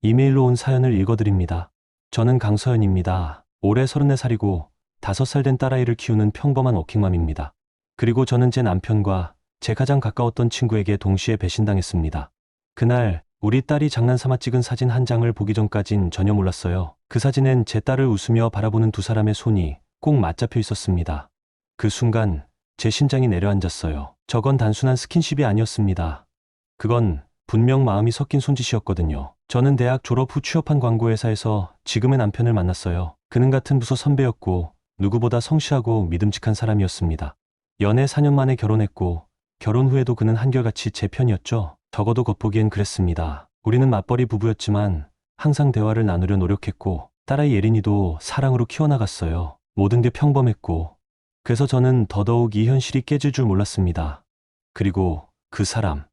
이메일로 온 사연을 읽어드립니다. 저는 강서연입니다. 올해 34살이고 5살 된 딸아이를 키우는 평범한 워킹맘입니다. 그리고 저는 제 남편과 제 가장 가까웠던 친구에게 동시에 배신당했습니다. 그날 우리 딸이 장난삼아 찍은 사진 한 장을 보기 전까진 전혀 몰랐어요. 그 사진엔 제 딸을 웃으며 바라보는 두 사람의 손이 꼭 맞잡혀 있었습니다. 그 순간 제 심장이 내려앉았어요. 저건 단순한 스킨십이 아니었습니다. 그건 분명 마음이 섞인 손짓이었거든요. 저는 대학 졸업 후 취업한 광고회사에서 지금의 남편을 만났어요. 그는 같은 부서 선배였고 누구보다 성실하고 믿음직한 사람이었습니다. 연애 4년 만에 결혼했고 결혼 후에도 그는 한결같이 제 편이었죠. 적어도 겉보기엔 그랬습니다. 우리는 맞벌이 부부였지만 항상 대화를 나누려 노력했고 딸아이 예린이도 사랑으로 키워나갔어요. 모든 게 평범했고 그래서 저는 더더욱 이 현실이 깨질 줄 몰랐습니다. 그리고 그 사람,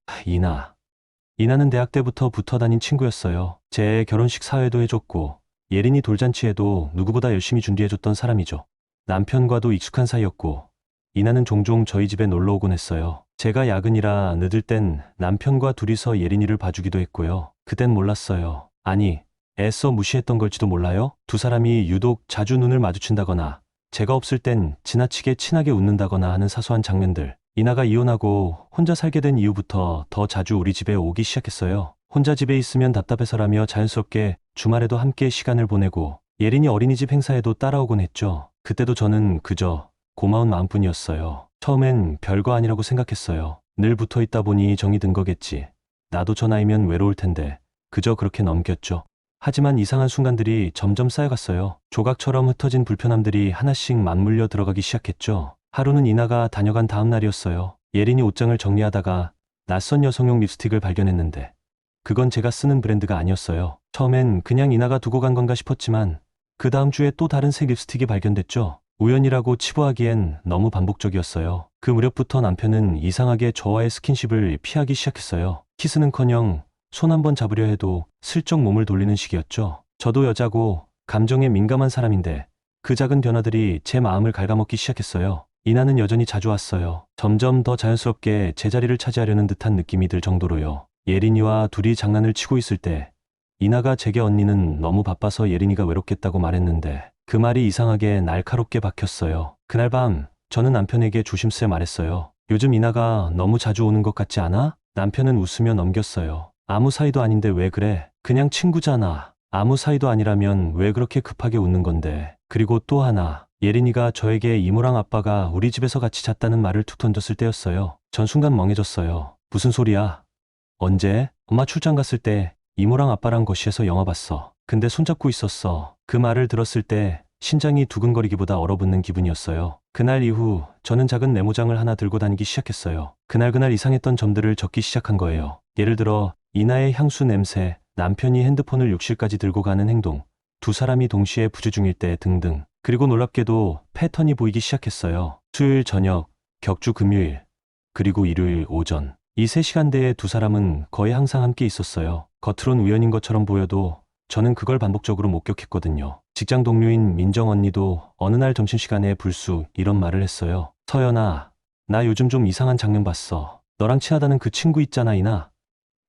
이나는 대학 때부터 붙어 다닌 친구였어요. 제 결혼식 사회도 해줬고 예린이 돌잔치에도 누구보다 열심히 준비해줬던 사람이죠. 남편과도 익숙한 사이였고 이나는 종종 저희 집에 놀러 오곤 했어요. 제가 야근이라 늦을 땐 남편과 둘이서 예린이를 봐주기도 했고요. 그땐 몰랐어요. 아니, 애써 무시했던 걸지도 몰라요? 두 사람이 유독 자주 눈을 마주친다거나 제가 없을 땐 지나치게 친하게 웃는다거나 하는 사소한 장면들. 이나가 이혼하고 혼자 살게 된 이후부터 더 자주 우리 집에 오기 시작했어요. 혼자 집에 있으면 답답해서라며 자연스럽게 주말에도 함께 시간을 보내고 예린이 어린이집 행사에도 따라오곤 했죠. 그때도 저는 그저 고마운 마음뿐이었어요. 처음엔 별거 아니라고 생각했어요. 늘 붙어 있다 보니 정이 든 거겠지. 나도 저 나이면 외로울 텐데 그저 그렇게 넘겼죠. 하지만 이상한 순간들이 점점 쌓여갔어요. 조각처럼 흩어진 불편함들이 하나씩 맞물려 들어가기 시작했죠. 하루는 이나가 다녀간 다음 날이었어요. 예린이 옷장을 정리하다가 낯선 여성용 립스틱을 발견했는데 그건 제가 쓰는 브랜드가 아니었어요. 처음엔 그냥 이나가 두고 간 건가 싶었지만 그 다음 주에 또 다른 색 립스틱이 발견됐죠. 우연이라고 치부하기엔 너무 반복적이었어요. 그 무렵부터 남편은 이상하게 저와의 스킨십을 피하기 시작했어요. 키스는커녕 손 한번 잡으려 해도 슬쩍 몸을 돌리는 식이었죠. 저도 여자고 감정에 민감한 사람인데 그 작은 변화들이 제 마음을 갉아먹기 시작했어요. 이나는 여전히 자주 왔어요. 점점 더 자연스럽게 제 자리를 차지하려는 듯한 느낌이 들 정도로요. 예린이와 둘이 장난을 치고 있을 때 이나가 제게 언니는 너무 바빠서 예린이가 외롭겠다고 말했는데 그 말이 이상하게 날카롭게 박혔어요. 그날 밤 저는 남편에게 조심스레 말했어요. 요즘 이나가 너무 자주 오는 것 같지 않아? 남편은 웃으며 넘겼어요. 아무 사이도 아닌데 왜 그래? 그냥 친구잖아. 아무 사이도 아니라면 왜 그렇게 급하게 웃는 건데. 그리고 또 하나, 예린이가 저에게 이모랑 아빠가 우리 집에서 같이 잤다는 말을 툭 던졌을 때였어요. 전 순간 멍해졌어요. 무슨 소리야? 언제? 엄마 출장 갔을 때 이모랑 아빠랑 거실에서 영화 봤어. 근데 손잡고 있었어. 그 말을 들었을 때 심장이 두근거리기보다 얼어붙는 기분이었어요. 그날 이후 저는 작은 메모장을 하나 들고 다니기 시작했어요. 그날 이상했던 점들을 적기 시작한 거예요. 예를 들어 이나의 향수 냄새, 남편이 핸드폰을 욕실까지 들고 가는 행동, 두 사람이 동시에 부재 중일 때 등등. 그리고 놀랍게도 패턴이 보이기 시작했어요. 수요일 저녁, 격주 금요일, 그리고 일요일 오전. 이 3시간대에 두 사람은 거의 항상 함께 있었어요. 겉으론 우연인 것처럼 보여도 저는 그걸 반복적으로 목격했거든요. 직장 동료인 민정 언니도 어느 날 점심시간에 불쑥 이런 말을 했어요. 서연아, 나 요즘 좀 이상한 장면 봤어. 너랑 친하다는 그 친구 있잖아, 이나.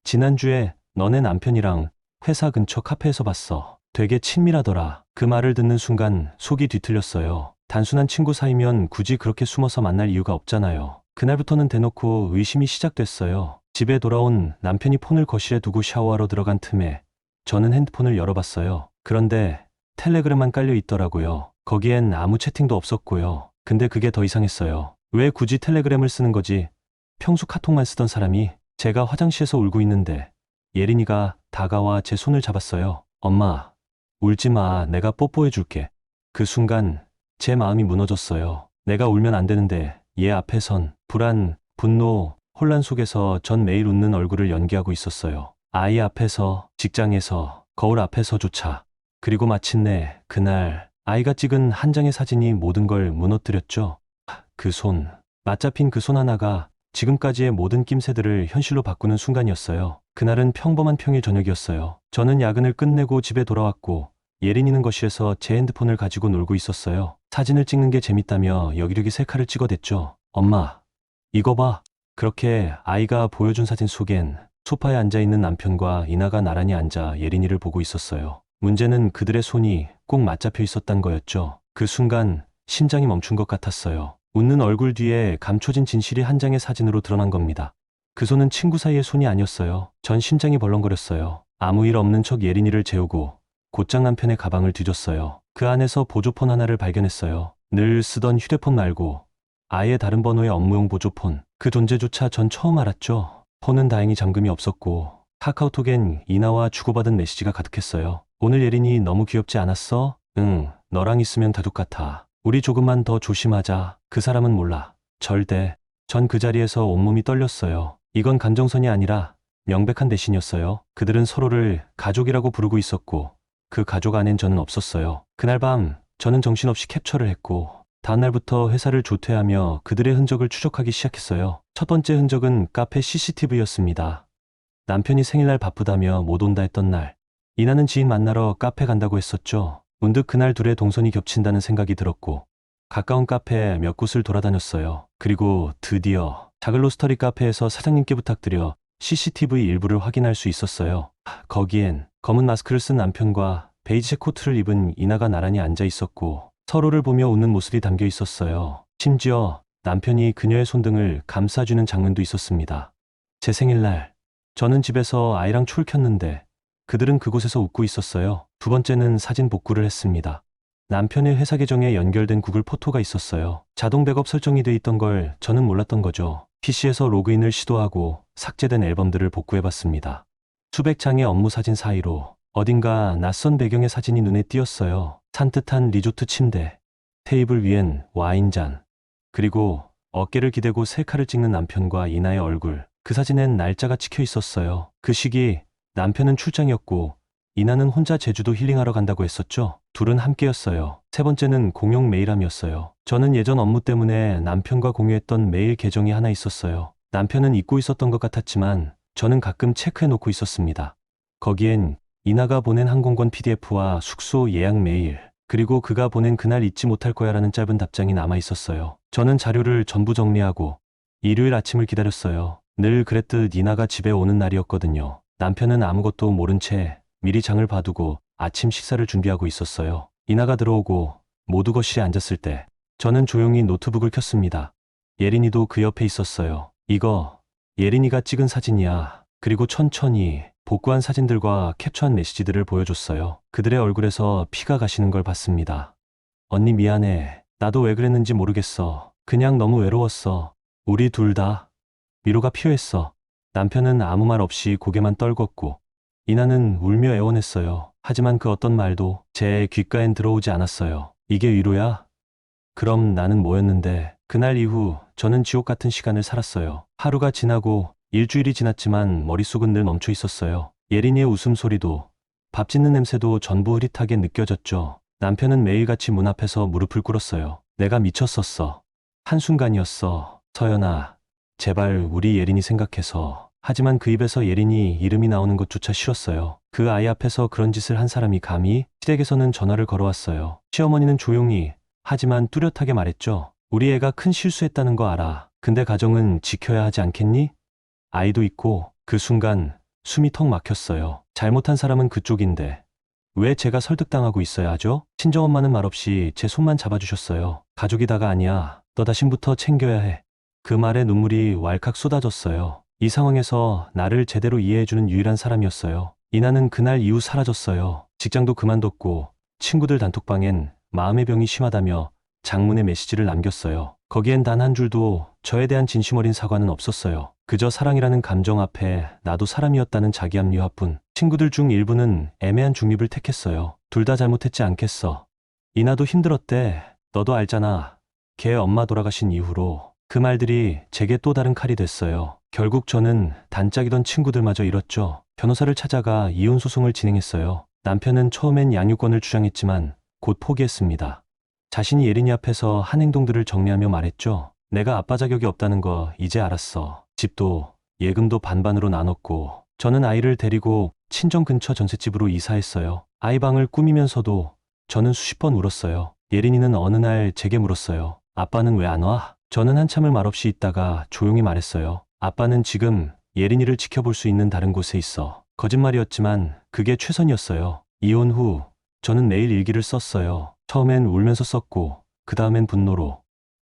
지난주에 너네 남편이랑 회사 근처 카페에서 봤어. 되게 친밀하더라. 그 말을 듣는 순간 속이 뒤틀렸어요. 단순한 친구 사이면 굳이 그렇게 숨어서 만날 이유가 없잖아요. 그날부터는 대놓고 의심이 시작됐어요. 집에 돌아온 남편이 폰을 거실에 두고 샤워하러 들어간 틈에 저는 핸드폰을 열어봤어요. 그런데 텔레그램만 깔려 있더라고요. 거기엔 아무 채팅도 없었고요. 근데 그게 더 이상했어요. 왜 굳이 텔레그램을 쓰는 거지? 평소 카톡만 쓰던 사람이. 제가 화장실에서 울고 있는데 예린이가 다가와 제 손을 잡았어요. 엄마, 울지 마. 내가 뽀뽀해 줄게. 그 순간 제 마음이 무너졌어요. 내가 울면 안 되는데 얘 앞에선 불안, 분노, 혼란 속에서 전 매일 웃는 얼굴을 연기하고 있었어요. 아이 앞에서, 직장에서, 거울 앞에서조차. 그리고 마침내 그날 아이가 찍은 한 장의 사진이 모든 걸 무너뜨렸죠. 그 손, 맞잡힌 그 손 하나가 지금까지의 모든 낌새들을 현실로 바꾸는 순간이었어요. 그날은 평범한 평일 저녁이었어요. 저는 야근을 끝내고 집에 돌아왔고 예린이는 거실에서 제 핸드폰을 가지고 놀고 있었어요. 사진을 찍는 게 재밌다며 여기저기 셀카를 찍어댔죠. 엄마, 이거 봐. 그렇게 아이가 보여준 사진 속엔 소파에 앉아있는 남편과 이나가 나란히 앉아 예린이를 보고 있었어요. 문제는 그들의 손이 꼭 맞잡혀 있었단 거였죠. 그 순간 심장이 멈춘 것 같았어요. 웃는 얼굴 뒤에 감춰진 진실이 한 장의 사진으로 드러난 겁니다. 그 손은 친구 사이의 손이 아니었어요. 전 심장이 벌렁거렸어요. 아무 일 없는 척 예린이를 재우고 곧장 남편의 가방을 뒤졌어요. 그 안에서 보조폰 하나를 발견했어요. 늘 쓰던 휴대폰 말고 아예 다른 번호의 업무용 보조폰. 그 존재조차 전 처음 알았죠. 폰은 다행히 잠금이 없었고 카카오톡엔 이나와 주고받은 메시지가 가득했어요. 오늘 예린이 너무 귀엽지 않았어? 응, 너랑 있으면 다둑 같아. 우리 조금만 더 조심하자. 그 사람은 몰라. 절대. 전 그 자리에서 온몸이 떨렸어요. 이건 감정선이 아니라 명백한 대신이었어요. 그들은 서로를 가족이라고 부르고 있었고 그 가족 안엔 저는 없었어요. 그날 밤 저는 정신없이 캡처를 했고 다음날부터 회사를 조퇴하며 그들의 흔적을 추적하기 시작했어요. 첫 번째 흔적은 카페 CCTV였습니다. 남편이 생일날 바쁘다며 못 온다 했던 날, 이나는 지인 만나러 카페 간다고 했었죠. 문득 그날 둘의 동선이 겹친다는 생각이 들었고 가까운 카페 몇 곳을 돌아다녔어요. 그리고 드디어 작은 로스터리 카페에서 사장님께 부탁드려 CCTV 일부를 확인할 수 있었어요. 거기엔 검은 마스크를 쓴 남편과 베이지색 코트를 입은 이나가 나란히 앉아 있었고 서로를 보며 웃는 모습이 담겨 있었어요. 심지어 남편이 그녀의 손등을 감싸주는 장면도 있었습니다. 제 생일날 저는 집에서 아이랑 초를 켰는데 그들은 그곳에서 웃고 있었어요. 두 번째는 사진 복구를 했습니다. 남편의 회사 계정에 연결된 구글 포토가 있었어요. 자동 백업 설정이 돼 있던 걸 저는 몰랐던 거죠. PC에서 로그인을 시도하고 삭제된 앨범들을 복구해봤습니다. 수백 장의 업무 사진 사이로 어딘가 낯선 배경의 사진이 눈에 띄었어요. 산뜻한 리조트 침대, 테이블 위엔 와인잔, 그리고 어깨를 기대고 셀카를 찍는 남편과 이나의 얼굴. 그 사진엔 날짜가 찍혀 있었어요. 그 시기 남편은 출장이었고 이나는 혼자 제주도 힐링하러 간다고 했었죠. 둘은 함께였어요. 세 번째는 공용 메일함이었어요. 저는 예전 업무 때문에 남편과 공유했던 메일 계정이 하나 있었어요. 남편은 잊고 있었던 것 같았지만 저는 가끔 체크해놓고 있었습니다. 거기엔 이나가 보낸 항공권 PDF와 숙소 예약 메일, 그리고 그가 보낸 그날 잊지 못할 거야라는 짧은 답장이 남아 있었어요. 저는 자료를 전부 정리하고 일요일 아침을 기다렸어요. 늘 그랬듯 이나가 집에 오는 날이었거든요. 남편은 아무것도 모른 채 미리 장을 봐두고 아침 식사를 준비하고 있었어요. 이나가 들어오고 모두 거실에 앉았을 때 저는 조용히 노트북을 켰습니다. 예린이도 그 옆에 있었어요. 이거 예린이가 찍은 사진이야. 그리고 천천히 복구한 사진들과 캡처한 메시지들을 보여줬어요. 그들의 얼굴에서 피가 가시는 걸 봤습니다. 언니 미안해. 나도 왜 그랬는지 모르겠어. 그냥 너무 외로웠어. 우리 둘 다 위로가 필요했어. 남편은 아무 말 없이 고개만 떨궜고 이나는 울며 애원했어요. 하지만 그 어떤 말도 제 귓가엔 들어오지 않았어요. 이게 위로야? 그럼 나는 뭐였는데? 그날 이후 저는 지옥 같은 시간을 살았어요. 하루가 지나고 일주일이 지났지만 머릿속은 늘 멈춰 있었어요. 예린이의 웃음소리도 밥 짓는 냄새도 전부 흐릿하게 느껴졌죠. 남편은 매일같이 문 앞에서 무릎을 꿇었어요. 내가 미쳤었어. 한순간이었어. 서연아, 제발 우리 예린이 생각해서. 하지만 그 입에서 예린이 이름이 나오는 것조차 싫었어요. 그 아이 앞에서 그런 짓을 한 사람이 감히? 시댁에서는 전화를 걸어왔어요. 시어머니는 조용히 하지만 뚜렷하게 말했죠. 우리 애가 큰 실수했다는 거 알아. 근데 가정은 지켜야 하지 않겠니? 아이도 있고. 그 순간 숨이 턱 막혔어요. 잘못한 사람은 그쪽인데 왜 제가 설득당하고 있어야 하죠? 친정엄마는 말없이 제 손만 잡아주셨어요. 가족이 다가 아니야. 너 자신부터 챙겨야 해. 그 말에 눈물이 왈칵 쏟아졌어요. 이 상황에서 나를 제대로 이해해주는 유일한 사람이었어요. 이나는 그날 이후 사라졌어요. 직장도 그만뒀고 친구들 단톡방엔 마음의 병이 심하다며 장문의 메시지를 남겼어요. 거기엔 단 한 줄도 저에 대한 진심 어린 사과는 없었어요. 그저 사랑이라는 감정 앞에 나도 사람이었다는 자기합리화뿐. 친구들 중 일부는 애매한 중립을 택했어요. 둘 다 잘못했지 않겠어. 이나도 힘들었대. 너도 알잖아. 걔 엄마 돌아가신 이후로. 그 말들이 제게 또 다른 칼이 됐어요. 결국 저는 단짝이던 친구들마저 잃었죠. 변호사를 찾아가 이혼 소송을 진행했어요. 남편은 처음엔 양육권을 주장했지만 곧 포기했습니다. 자신이 예린이 앞에서 한 행동들을 정리하며 말했죠. 내가 아빠 자격이 없다는 거 이제 알았어. 집도 예금도 반반으로 나눴고 저는 아이를 데리고 친정 근처 전셋집으로 이사했어요. 아이 방을 꾸미면서도 저는 수십 번 울었어요. 예린이는 어느 날 제게 물었어요. 아빠는 왜 안 와? 저는 한참을 말없이 있다가 조용히 말했어요. 아빠는 지금 예린이를 지켜볼 수 있는 다른 곳에 있어. 거짓말이었지만 그게 최선이었어요. 이혼 후 저는 매일 일기를 썼어요. 처음엔 울면서 썼고 그 다음엔 분노로,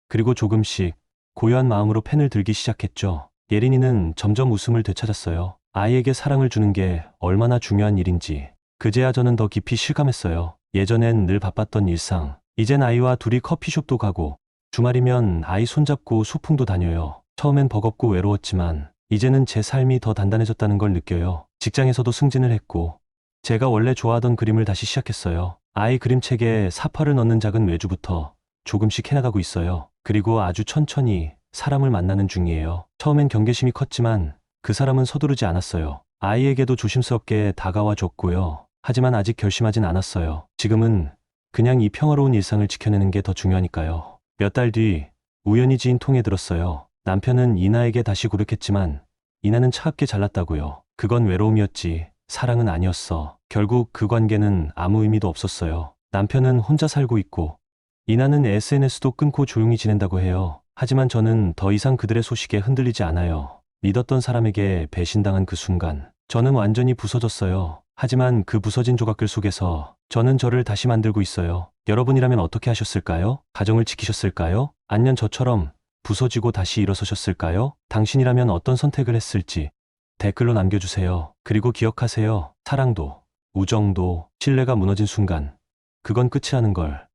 그리고 조금씩 고요한 마음으로 펜을 들기 시작했죠. 예린이는 점점 웃음을 되찾았어요. 아이에게 사랑을 주는 게 얼마나 중요한 일인지 그제야 저는 더 깊이 실감했어요. 예전엔 늘 바빴던 일상, 이젠 아이와 둘이 커피숍도 가고 주말이면 아이 손잡고 소풍도 다녀요. 처음엔 버겁고 외로웠지만 이제는 제 삶이 더 단단해졌다는 걸 느껴요. 직장에서도 승진을 했고 제가 원래 좋아하던 그림을 다시 시작했어요. 아이 그림책에 사파를 넣는 작은 외주부터 조금씩 해나가고 있어요. 그리고 아주 천천히 사람을 만나는 중이에요. 처음엔 경계심이 컸지만 그 사람은 서두르지 않았어요. 아이에게도 조심스럽게 다가와 줬고요. 하지만 아직 결심하진 않았어요. 지금은 그냥 이 평화로운 일상을 지켜내는 게 더 중요하니까요. 몇 달 뒤 우연히 지인 통에 들었어요. 남편은 이나에게 다시 고백했지만 이나는 차갑게 잘랐다고요. 그건 외로움이었지 사랑은 아니었어. 결국 그 관계는 아무 의미도 없었어요. 남편은 혼자 살고 있고 이나는 SNS도 끊고 조용히 지낸다고 해요. 하지만 저는 더 이상 그들의 소식에 흔들리지 않아요. 믿었던 사람에게 배신당한 그 순간 저는 완전히 부서졌어요. 하지만 그 부서진 조각들 속에서 저는 저를 다시 만들고 있어요. 여러분이라면 어떻게 하셨을까요? 가정을 지키셨을까요? 아니면 저처럼 부서지고 다시 일어서셨을까요? 당신이라면 어떤 선택을 했을지 댓글로 남겨주세요. 그리고 기억하세요. 사랑도, 우정도, 신뢰가 무너진 순간, 그건 끝이라는 걸